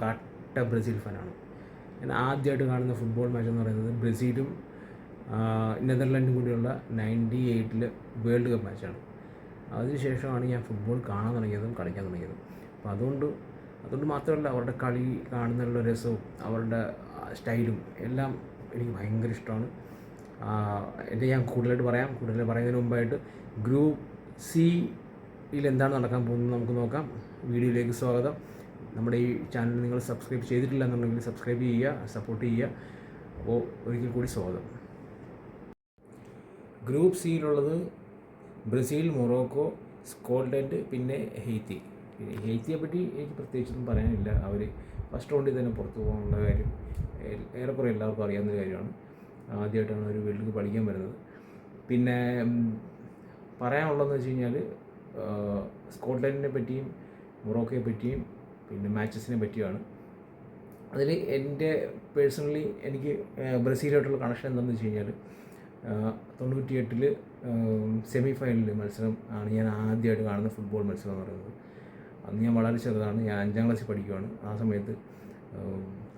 കട്ട ബ്രസീൽ ഫാനാണ്. ഞാൻ ആദ്യമായിട്ട് കാണുന്ന ഫുട്ബോൾ മാച്ച് എന്ന് പറയുന്നത് ബ്രസീലും നെതർലൻഡും കൂടിയുള്ള 98 വേൾഡ് കപ്പ് മാച്ചാണ്. അതിനുശേഷമാണ് ഞാൻ ഫുട്ബോൾ കാണാൻ തുടങ്ങിയതും കളിക്കാൻ തുടങ്ങിയതും. അപ്പോൾ അതുകൊണ്ട് മാത്രമല്ല, അവരുടെ കളി കാണുന്നതിനുള്ള രസവും അവരുടെ സ്റ്റൈലും എല്ലാം എനിക്ക് ഭയങ്കര ഇഷ്ടമാണ്. ഞാൻ കൂടുതൽ പറയുന്നതിന് മുമ്പായിട്ട് ഗ്രൂപ്പ് സിയിൽ എന്താണ് നടക്കാൻ പോകുന്നത് നമുക്ക് നോക്കാം. വീഡിയോയിലേക്ക് സ്വാഗതം. നമ്മുടെ ഈ ചാനൽ നിങ്ങൾ സബ്സ്ക്രൈബ് ചെയ്തിട്ടില്ല എന്നുണ്ടെങ്കിൽ സബ്സ്ക്രൈബ് ചെയ്യുക, സപ്പോർട്ട് ചെയ്യുക. അപ്പോൾ ഒരിക്കൽ കൂടി സ്വാഗതം. ഗ്രൂപ്പ് സിയിലുള്ളത് ബ്രസീൽ, മൊറോക്കോ, സ്കോട്ട്ലൻഡ്, പിന്നെ ഹെയ്ത്തിയെ പറ്റി എനിക്ക് പ്രത്യേകിച്ചൊന്നും പറയാനില്ല. അവർ ഫസ്റ്റ് റൗണ്ടിൽ തന്നെ പുറത്തു പോകാനുള്ള കാര്യം ഏറെക്കുറെ എല്ലാവർക്കും അറിയാവുന്ന കാര്യമാണ്. ആദ്യമായിട്ടാണ് ഒരു വേൾഡ് കപ്പ് കളിക്കാൻ വരുന്നത്. പിന്നെ പറയാനുള്ളതെന്ന് വെച്ച് കഴിഞ്ഞാൽ സ്കോട്ട്ലൻഡിനെ പറ്റിയും മൊറോക്കോയെ പറ്റിയും പിന്നെ മാച്ചസിനെ പറ്റിയാണ്. അതിൽ എൻ്റെ പേഴ്സണലി എനിക്ക് ബ്രസീലായിട്ടുള്ള കണക്ഷൻ എന്താണെന്ന് വെച്ച് കഴിഞ്ഞാൽ 98 സെമി ഫൈനൽ മത്സരം ആണ് ഞാൻ ആദ്യമായിട്ട് കാണുന്ന ഫുട്ബോൾ മത്സരം എന്ന് പറയുന്നത്. അന്ന് ഞാൻ വളരെ ചെറുതാണ്, ഞാൻ 5ാം ക്ലാസ്സിൽ പഠിക്കുകയാണ്. ആ സമയത്ത്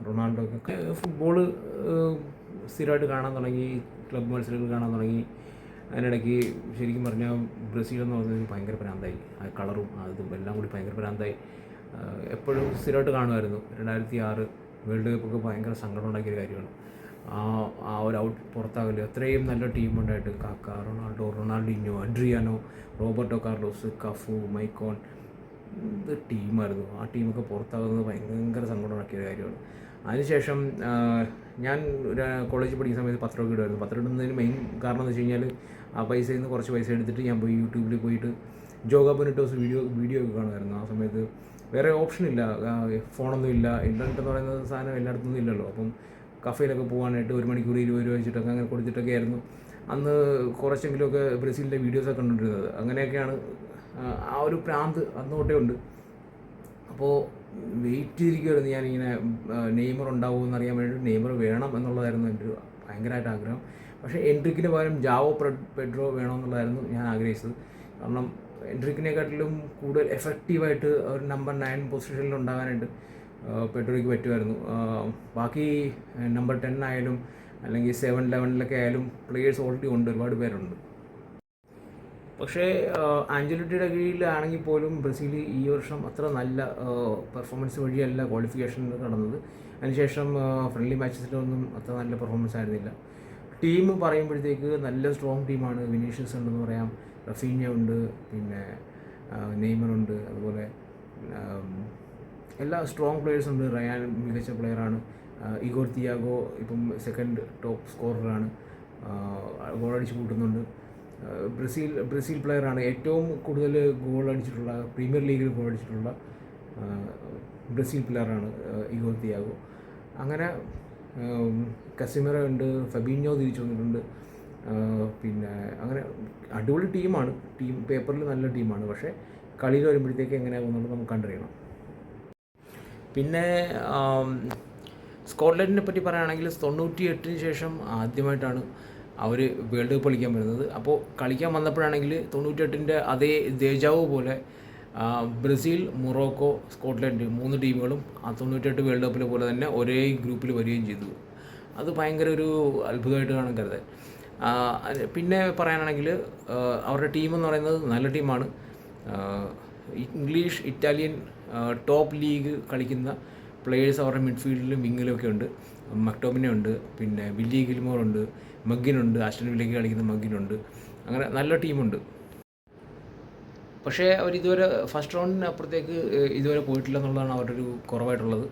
റൊണാൾഡോയൊക്കെ ഫുട്ബോൾ സ്ഥിരമായിട്ട് കാണാൻ തുടങ്ങി, ക്ലബ് മത്സരങ്ങൾ കാണാൻ തുടങ്ങി. അതിനിടയ്ക്ക് ശരിക്കും പറഞ്ഞാൽ ബ്രസീൽ എന്ന് പറയുന്നത് ഭയങ്കര പ്രാന്തായി. ആ കളറും അതും എല്ലാം കൂടി ഭയങ്കര പ്രാന്തായി. എപ്പോഴും സ്ഥിരമായിട്ട് കാണുമായിരുന്നു. 2006 വേൾഡ് കപ്പൊക്കെ ഭയങ്കര സങ്കടം ഉണ്ടാക്കിയൊരു കാര്യമാണ്. ആ ഒരു പുറത്താകല്. അത്രയും നല്ല ടീമുണ്ടായിട്ട് Kaka, Ronaldinho, Adriano, Roberto Carlos, Cafu, Maicon, ഇത് ടീമായിരുന്നു. ആ ടീമൊക്കെ പുറത്താകുന്നത് ഭയങ്കര സങ്കടം ഉണ്ടാക്കിയ കാര്യമാണ്. അതിനുശേഷം ഞാൻ ഒരു കോളേജിൽ പഠിക്കുന്ന സമയത്ത് പത്രമൊക്കെ ഇടുമായിരുന്നു. പത്രം ഇടുന്നതിന് മെയിൻ കാരണം എന്ന് വെച്ച് കഴിഞ്ഞാൽ ആ പൈസയിൽ നിന്ന് കുറച്ച് പൈസ എടുത്തിട്ട് ഞാൻ പോയി യൂട്യൂബിൽ പോയിട്ട് ജോഗ ബൊനിറ്റോസ് വീഡിയോ ഒക്കെ കാണുമായിരുന്നു. ആ സമയത്ത് വേറെ ഓപ്ഷനില്ല, ഫോണൊന്നും ഇല്ല, ഇൻ്റർനെറ്റ് എന്ന് പറയുന്ന സാധനം എല്ലായിടത്തൊന്നും ഇല്ലല്ലോ. അപ്പം കഫേയിലൊക്കെ പോകാനായിട്ട് 1 മണിക്കൂർ 20 രൂപ വെച്ചിട്ടൊക്കെ അങ്ങനെ കൊടുത്തിട്ടൊക്കെ ആയിരുന്നു അന്ന് കുറച്ചെങ്കിലുമൊക്കെ ബ്രസീലിൻ്റെ വീഡിയോസൊക്കെ കണ്ടുകൊണ്ടിരുന്നത്. അങ്ങനെയൊക്കെയാണ് ആ ഒരു പ്രാന്ത് അന്ന് തൊട്ടേ ഉണ്ട്. അപ്പോൾ വെയിറ്റ് ചെയ്തിരിക്കുമായിരുന്നു ഞാനിങ്ങനെ നെയ്മർ ഉണ്ടാവുമെന്ന് അറിയാൻ വേണ്ടി. നെയ്മർ വേണം എന്നുള്ളതായിരുന്നു എൻ്റെ ഭയങ്കരമായിട്ട് ആഗ്രഹം. പക്ഷേ എൻട്രിക്കിന് പകരം ജാവോ പെഡ്രോ വേണമെന്നുള്ളതായിരുന്നു ഞാൻ ആഗ്രഹിച്ചത്. കാരണം എൻട്രിക്കിനെക്കാട്ടിലും കൂടുതൽ എഫക്റ്റീവായിട്ട് ഒരു നമ്പർ 9 പൊസിഷനിൽ ഉണ്ടാകാനായിട്ട് പെഡ്രോയ്ക്ക് പറ്റുമായിരുന്നു. ബാക്കി നമ്പർ 10 ആയാലും അല്ലെങ്കിൽ 7, 11 ആയാലും പ്ലേയേഴ്സ് ഓൾറെഡി ഉണ്ട്, ഒരുപാട് പേരുണ്ട്. പക്ഷേ ആഞ്ചലോട്ടിയുടെ കീഴിലാണെങ്കിൽ പോലും ബ്രസീൽ ഈ വർഷം അത്ര നല്ല പെർഫോമൻസ് വഴിയല്ല ക്വാളിഫിക്കേഷനിൽ കടന്നത്. അതിനുശേഷം ഫ്രണ്ട്ലി മാച്ചസിലൊന്നും അത്ര നല്ല പെർഫോമൻസ് ആയിരുന്നില്ല. ടീം പറയുമ്പോഴത്തേക്ക് നല്ല സ്ട്രോങ് ടീമാണ്. വിനീഷ്യസ് ഉണ്ടെന്ന് പറയാം, റഫീഞ്ഞ ഉണ്ട്, പിന്നെ നെയ്മറുണ്ട്, അതുപോലെ എല്ലാ സ്ട്രോങ് പ്ലെയേഴ്സ് ഉണ്ട്. റയാൻ മികച്ച പ്ലെയറാണ്. ഇഗോർ തിയാഗോ ഇപ്പം സെക്കൻഡ് ടോപ്പ് സ്കോററാണ്, ഗോളടിച്ച് കൂട്ടുന്നുണ്ട്. ബ്രസീൽ പ്ലെയറാണ്. ഏറ്റവും കൂടുതൽ ഗോൾ അടിച്ചിട്ടുള്ള, പ്രീമിയർ ലീഗിൽ ഗോൾ അടിച്ചിട്ടുള്ള ബ്രസീൽ പ്ലെയറാണ് ഇഗോർ തിയാഗോ. അങ്ങനെ കസിമിറോ ഉണ്ട്, ഫെബീഞ്ഞോ തിരിച്ചു വന്നിട്ടുണ്ട്. പിന്നെ അങ്ങനെ അടിപൊളി ടീമാണ്. ടീം പേപ്പറിൽ നല്ല ടീമാണ്. പക്ഷേ കളിയിൽ വരുമ്പോഴത്തേക്ക് എങ്ങനെയാകുന്നുള്ളത് നമുക്ക് കണ്ടറിയണം. പിന്നെ സ്കോട്ട്ലൻഡിനെ പറ്റി പറയുകയാണെങ്കിൽ 98 ശേഷം ആദ്യമായിട്ടാണ് അവർ വേൾഡ് കപ്പ് കളിക്കാൻ വരുന്നത്. അപ്പോൾ കളിക്കാൻ വന്നപ്പോഴാണെങ്കിൽ 98 അതേ ദേജാവു പോലെ ബ്രസീൽ, മൊറോക്കോ, സ്കോട്ട്ലൻഡ് 3 ടീമുകളും ആ 98 വേൾഡ് കപ്പിലെ പോലെ തന്നെ ഒരേ ഗ്രൂപ്പിൽ വരികയും ചെയ്തു. അത് ഭയങ്കര ഒരു അത്ഭുതമായിട്ട് കാണാൻ കരുതാൻ. പിന്നെ പറയാനാണെങ്കിൽ അവരുടെ ടീമെന്ന് പറയുന്നത് നല്ല ടീമാണ്. ഇംഗ്ലീഷ്, ഇറ്റാലിയൻ ടോപ്പ് ലീഗ് കളിക്കുന്ന പ്ലെയേഴ്സ് അവരുടെ മിഡ്ഫീൽഡിലും വിങ്ങിലും ഒക്കെ ഉണ്ട്. മക്ടോമിനെ ഉണ്ട്, പിന്നെ വില്ലി ഗിൽമോർ ഉണ്ട്, മഗ്ഗിനുണ്ട്, ആസ്റ്റൺ വില്ലയ്ക്ക് കളിക്കുന്ന മഗ്ഗിനുണ്ട്. അങ്ങനെ നല്ല ടീമുണ്ട്. പക്ഷേ അവരിതുവരെ ഫസ്റ്റ് റൗണ്ടിന് അപ്പുറത്തേക്ക് ഇതുവരെ പോയിട്ടില്ല എന്നുള്ളതാണ് അവരുടെ ഒരു കുറവായിട്ടുള്ളത്.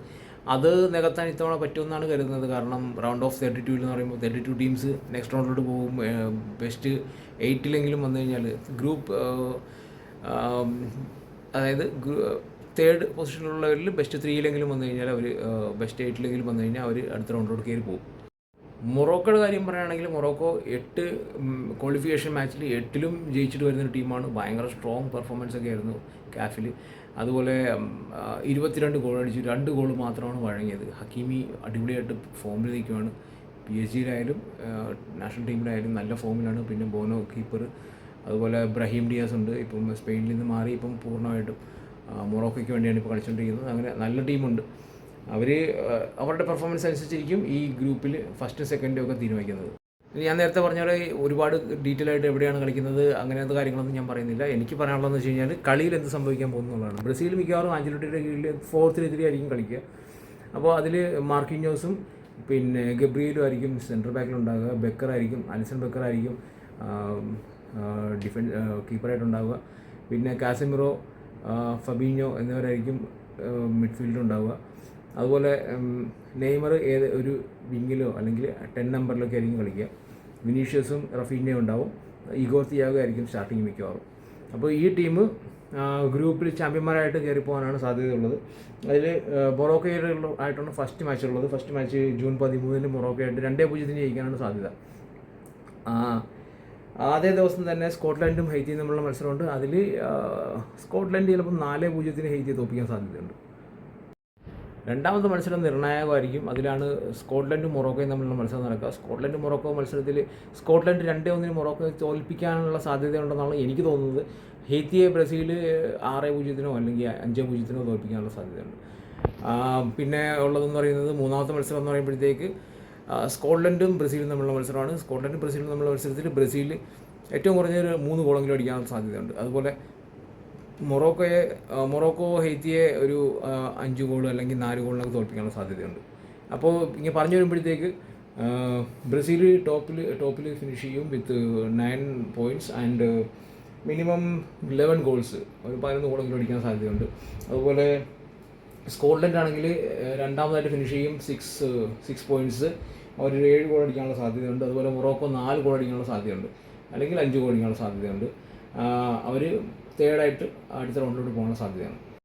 അത് നികത്താൻ ഇത്തവണ പറ്റുമെന്നാണ് കരുതുന്നത്. കാരണം റൗണ്ട് ഓഫ് 32 എന്ന് പറയുമ്പോൾ 32 ടീംസ് നെക്സ്റ്റ് റൗണ്ടിലോട്ട് പോകും. ബെസ്റ്റ് 8 വന്നു കഴിഞ്ഞാൽ ഗ്രൂപ്പ് അതായത് 3rd പൊസിഷനിലുള്ളവരിൽ ബെസ്റ്റ് 3 വന്നു കഴിഞ്ഞാൽ അവർ ബെസ്റ്റ് 8 വന്നു കഴിഞ്ഞാൽ അവർ അടുത്ത റൗണ്ടിലോട്ട് കയറി പോകും. മൊറോക്കോയുടെ കാര്യം പറയുകയാണെങ്കിൽ മൊറോക്കോ 8 ക്വാളിഫിക്കേഷൻ മാച്ചിൽ 8ലും ജയിച്ചിട്ട് വരുന്നൊരു ടീമാണ്. ഭയങ്കര സ്ട്രോങ് പെർഫോമൻസ് ഒക്കെ ആയിരുന്നു കാഫിൽ. അതുപോലെ 22 ഗോൾ അടിച്ചു, 2 ഗോൾ മാത്രമാണ് വഴങ്ങിയത്. ഹക്കീമി അടിപൊളിയായിട്ട് ഫോമിൽ നിൽക്കുകയാണ്. PSG-യിലായാലും നാഷണൽ ടീമിലായാലും നല്ല ഫോമിലാണ്. പിന്നെ ബോനോ കീപ്പർ, അതുപോലെ ബ്രഹീം ഡിയാസ് ഉണ്ട്. ഇപ്പം സ്പെയിനിൽ നിന്ന് മാറി ഇപ്പം പൂർണ്ണമായിട്ടും മൊറോക്കോയ്ക്ക് വേണ്ടിയാണ് ഇപ്പോൾ കളിച്ചുകൊണ്ടിരിക്കുന്നത്. അങ്ങനെ നല്ല ടീമുണ്ട്. അവർ അവരുടെ പെർഫോമൻസ് അനുസരിച്ചിരിക്കും ഈ ഗ്രൂപ്പിൽ ഫസ്റ്റ് സെക്കൻഡും ഒക്കെ തീരുമാനിക്കുന്നത്. ഞാൻ നേരത്തെ പറഞ്ഞ പോലെ ഒരുപാട് ഡീറ്റെയിൽ ആയിട്ട് എവിടെയാണ് കളിക്കുന്നത് അങ്ങനത്തെ കാര്യങ്ങളൊന്നും ഞാൻ പറയുന്നില്ല. എനിക്ക് പറയാനുള്ളതെന്ന് വെച്ച് കഴിഞ്ഞാൽ കളിയിൽ എന്ത് സംഭവിക്കാൻ പോകുന്നുള്ളതാണ്. ബ്രസീൽ മിക്കവാറും ആഞ്ചലോട്ടിയുടെ കീഴിൽ 4-3-3 ആയിരിക്കും കളിക്കുക. അപ്പോൾ അതിൽ മാർക്കിഞ്ഞോസും പിന്നെ ഗബ്രിയേലും ആയിരിക്കും സെൻട്രൽ ബാക്കിലുണ്ടാകുക. ബെക്കർ ആയിരിക്കും, അലിസൺ ബെക്കർ ആയിരിക്കും കീപ്പറായിട്ടുണ്ടാവുക. പിന്നെ കാസമിറോ, ഫബീഞ്ഞോ എന്നിവരായിരിക്കും മിഡ്ഫീൽഡിലുണ്ടാവുക. അതുപോലെ നെയ്മർ ഒരു വിങ്ങിലോ അല്ലെങ്കിൽ 10 നമ്പറിലൊക്കെ ആയിരിക്കും കളിക്കുക. വിനീഷ്യസും റഫീഞ്ഞയും ഉണ്ടാവും. ഇഗോർ തിയാഗോ ആയിരിക്കും സ്റ്റാർട്ടിങ് മിക്കവാറും. അപ്പോൾ ഈ ടീം ഗ്രൂപ്പിൽ ചാമ്പ്യന്മാരായിട്ട് കയറിപ്പോകാനാണ് സാധ്യതയുള്ളത്. അതിൽ മൊറോക്കോയായിട്ടാണ് ഫസ്റ്റ് മാച്ച് ഉള്ളത്. ഫസ്റ്റ് മാച്ച് ജൂൺ 13 മൊറോക്കോയായിട്ട് 2-0 ജയിക്കാനാണ് സാധ്യത. ആദ്യ ദിവസം തന്നെ സ്കോട്ട്ലൻഡും ഹെയ്ത്തിയും തമ്മിലുള്ള മത്സരമുണ്ട്. അതിൽ സ്കോട്ട്ലൻഡ് ചിലപ്പോൾ 4-0 ഹെയ്ത്തിയെ തോൽപ്പിക്കാൻ സാധ്യതയുണ്ട്. രണ്ടാമത്തെ മത്സരം നിർണായകമായിരിക്കും. അതിലാണ് സ്കോട്ട്ലൻഡും മൊറോക്കോയും തമ്മിലുള്ള മത്സരം നടക്കുക. സ്കോട്ട്ലൻഡ് മൊറോക്കോ മത്സരത്തിൽ സ്കോട്ട്ലൻഡ് 2-1 മൊറോക്കോയെ തോൽപ്പിക്കാനുള്ള സാധ്യതയുണ്ടെന്നാണ് എനിക്ക് തോന്നുന്നത്. ഹെയ്ത്തിയെ ബ്രസീൽ 6-0 അല്ലെങ്കിൽ 5-0 തോൽപ്പിക്കാനുള്ള സാധ്യതയുണ്ട്. പിന്നെ ഉള്ളതെന്ന് പറയുന്നത് മൂന്നാമത്തെ മത്സരം എന്ന് പറയുമ്പോഴത്തേക്ക് സ്കോട്ട്ലൻഡും ബ്രസീലും തമ്മിലുള്ള മത്സരമാണ്. സ്കോട്ട്ലൻഡും ബ്രസീലും തമ്മിലുള്ള മത്സരത്തിൽ ബ്രസീൽ ഏറ്റവും കുറഞ്ഞൊരു 3 ഗോളെങ്കിലും അടിക്കാനുള്ള സാധ്യതയുണ്ട്. അതുപോലെ മൊറോക്കോ ഹെയ്ത്തിയെ ഒരു 5 ഗോൾ അല്ലെങ്കിൽ 4 ഗോളിനൊക്കെ തോൽപ്പിക്കാനുള്ള സാധ്യതയുണ്ട്. അപ്പോൾ ഇങ്ങനെ പറഞ്ഞു വരുമ്പോഴത്തേക്ക് ബ്രസീൽ ടോപ്പിൽ ഫിനിഷ് ചെയ്യും വിത്ത് 9 പോയിൻറ്റ്സ് ആൻഡ് മിനിമം 11 ഗോൾസ്, ഒരു 11 ഗോളെങ്കിലും അടിക്കാൻ സാധ്യതയുണ്ട്. അതുപോലെ സ്കോട്ട്ലൻഡ് ആണെങ്കിൽ രണ്ടാമതായിട്ട് ഫിനിഷ് ചെയ്യും 6 പോയിൻറ്റ്സ്, അവർ 7 ഗോൾ അടിക്കാനുള്ള സാധ്യതയുണ്ട്. അതുപോലെ മൊറോക്കോ 4 ഗോൾ അടിക്കാനുള്ള സാധ്യതയുണ്ട് അല്ലെങ്കിൽ 5 ഗോൾ അടിക്കാനുള്ള സാധ്യതയുണ്ട്. അവർ തേർഡായിട്ട് അടുത്ത റൗണ്ടിലോട്ട് പോകാനുള്ള സാധ്യതയാണ്.